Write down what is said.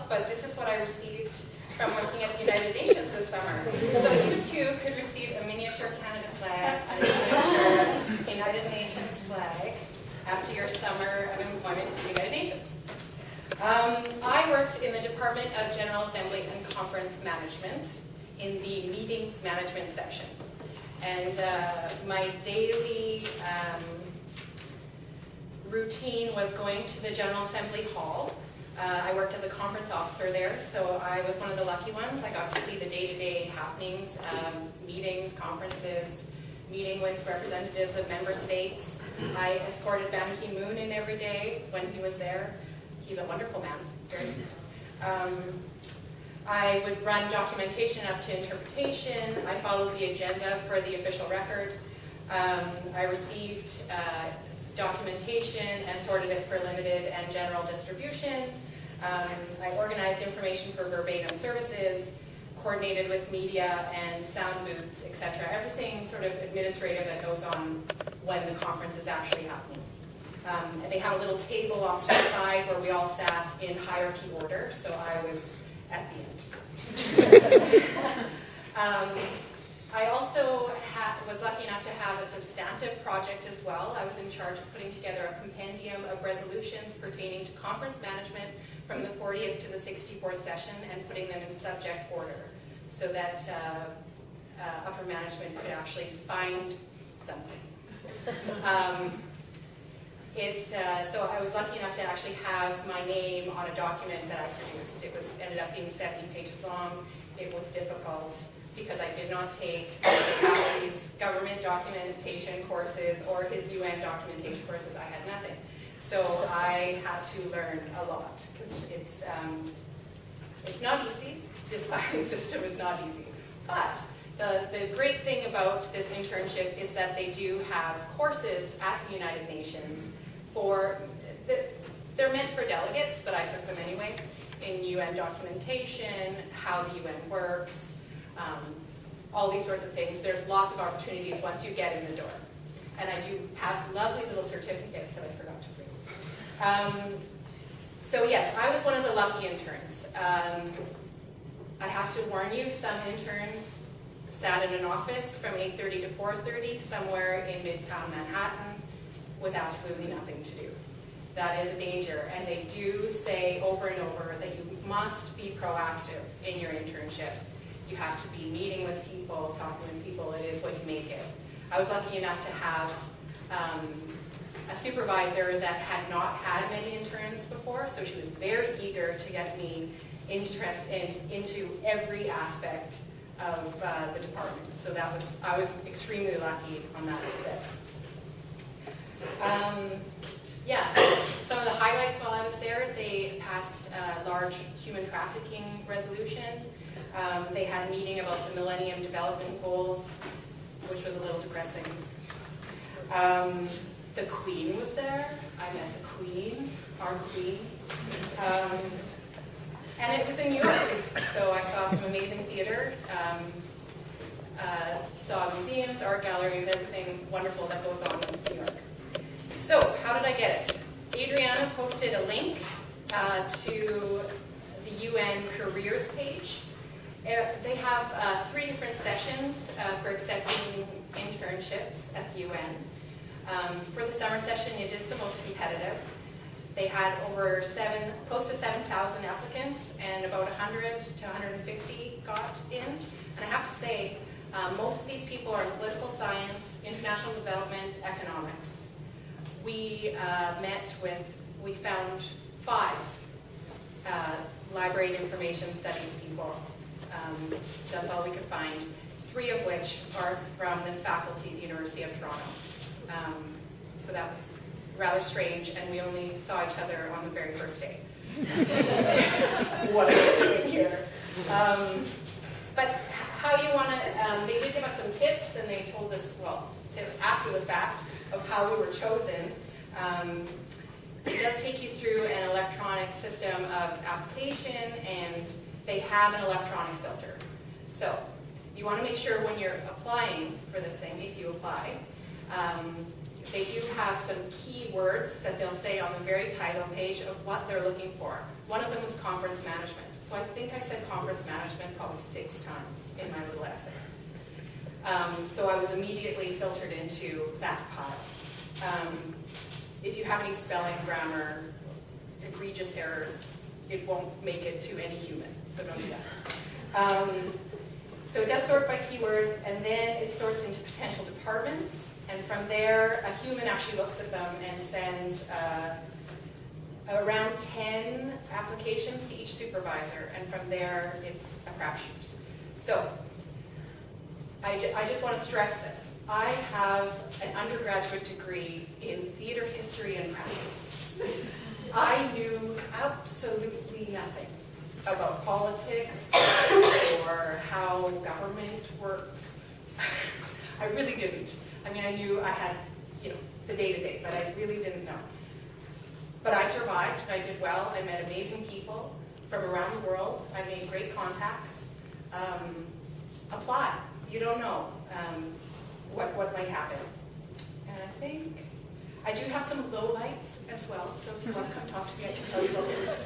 but this is what I received from working at the United Nations this summer. So you too could receive a miniature Canada flag and a miniature United Nations flag after your summer of employment at the United Nations. I worked in the Department of General Assembly and Conference Management in the Meetings Management section. And my daily routine was going to the General Assembly Hall. I worked as a conference officer there, so I was one of the lucky ones. I got to see the day-to-day happenings, meetings, conferences, meeting with representatives of member states. I escorted Ban Ki-moon in every day when he was there. He's a wonderful man, very sweet. I would run documentation up to interpretation. I followed the agenda for the official record. I received documentation and sorted it for limited and general distribution. I organized information for verbatim services, coordinated with media and sound booths, etc. Everything sort of administrative that goes on when the conference is actually happening. And they had a little table off to the side where we all sat in hierarchy order, so I was at the end. I also was lucky enough to have a substantive project as well. I was in charge of putting together a compendium of resolutions pertaining to conference management from the 40th to the 64th session and putting them in subject order so that upper management could actually find something. So I was lucky enough to actually have my name on a document that I produced. It ended up being 70 pages long. It was difficult because I did not take his government documentation courses or his UN documentation courses. I had nothing. So I had to learn a lot because it's not easy. The filing system is not easy. But the great thing about this internship is that they do have courses at the United Nations they're meant for delegates, but I took them anyway, in UN documentation, how the UN works, all these sorts of things. There's lots of opportunities once you get in the door. And I do have lovely little certificates that I forgot to bring. So yes, I was one of the lucky interns. I have to warn you, some interns sat in an office from 8:30 to 4:30 somewhere in Midtown Manhattan with absolutely nothing to do. That is a danger, and they do say over and over that you must be proactive in your internship. You have to be meeting with people, talking with people. It is what you make it. I was lucky enough to have a supervisor that had not had many interns before, so she was very eager to get me interested into every aspect of the department. So I was extremely lucky on that step. Some of the highlights while I was there, they passed a large human trafficking resolution. They had a meeting about the Millennium Development Goals, which was a little depressing. The Queen was there. I met the Queen, our Queen. And it was in New York, so I saw some amazing theater, saw museums, art galleries, everything wonderful that goes on in New York. So, how did I get it? Adriana posted a link to the UN careers page. They have 3 different sessions for accepting internships at the UN. For the summer session, it is the most competitive. They had close to 7,000 applicants, and about 100 to 150 got in. And I have to say, most of these people are in political science, international development, economics. We found 5 library and information studies people. That's all we could find, 3 of which are from this faculty at the University of Toronto. So that was rather strange, and we only saw each other on the very first day. What are we doing here? But how you want to, they did give us some tips, and they told us, tips after the fact of how we were chosen. It does take you through an electronic system of application, and they have an electronic filter. So you want to make sure when you're applying for this thing, if you apply, they do have some key words that they'll say on the very title page of what they're looking for. One of them was conference management. So I think I said conference management probably 6 times in my little essay. So I was immediately filtered into that pile. If you have any spelling, grammar, egregious errors, it won't make it to any human, so don't do that. So it does sort by keyword, and then it sorts into potential departments, and from there, a human actually looks at them and sends around 10 applications to each supervisor, and from there, it's a crapshoot. So, I just want to stress this. I have an undergraduate degree in theater history and practice. I knew absolutely nothing about politics or how government works. I really didn't. I mean, I knew I had, the day-to-day, but I really didn't know. But I survived, and I did well. I met amazing people from around the world. I made great contacts. Apply. You don't know what might happen. And I think I do have some lowlights as well, so if you want to come talk to me, I can tell you about those.